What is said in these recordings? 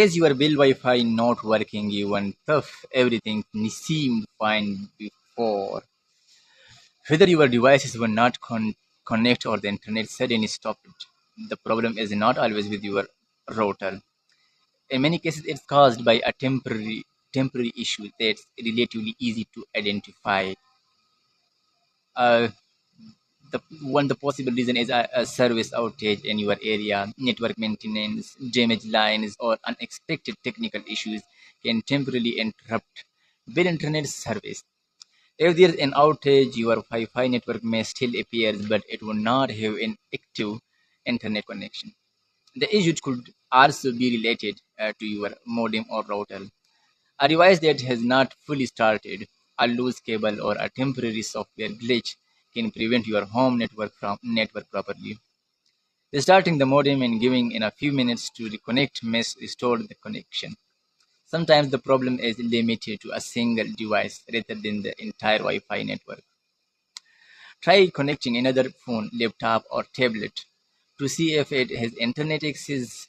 As your Bell Wi-Fi not working even tough, everything seemed fine before. Whether your devices were not connect or the internet suddenly stopped, the problem is not always with your router. In many cases, it's caused by a temporary issue that's relatively easy to identify. Uh, the possible reason is a service outage in your area, network maintenance, damaged lines, or unexpected technical issues can temporarily interrupt Bell internet service. If there is an outage, your Wi-Fi network may still appear, but it will not have an active internet connection. The issue could also be related to your modem or router. A device that has not fully started, a loose cable, or a temporary software glitch can prevent your home network from network properly. Restarting the modem and giving in a few minutes to reconnect may restore the connection. Sometimes the problem is limited to a single device rather than the entire Wi-Fi network. Try connecting another phone, laptop, or tablet to see if it has internet access.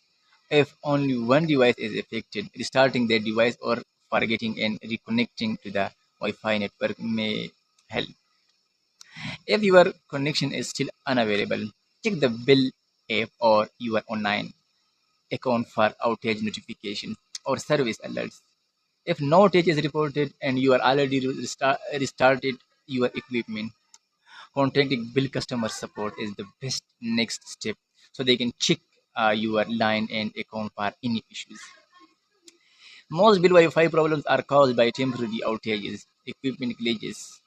If only one device is affected, restarting that device or forgetting and reconnecting to the Wi-Fi network may help. If your connection is still unavailable, check the Bill app or your online account for outage notifications or service alerts. If no outage is reported and you are already restarted your equipment, contacting Bill customer support is the best next step so they can check your line and account for any issues. Most Bill Wi-Fi problems are caused by temporary outages, equipment glitches,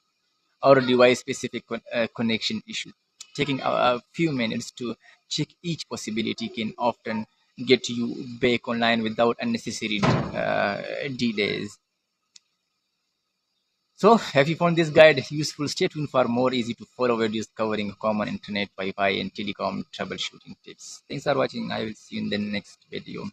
or device-specific connection issues. Taking a few minutes to check each possibility can often get you back online without unnecessary delays. So, have you found this guide useful? Stay tuned for more easy to follow videos covering common internet, Wi-Fi, and telecom troubleshooting tips. Thanks for watching. I will see you in the next video.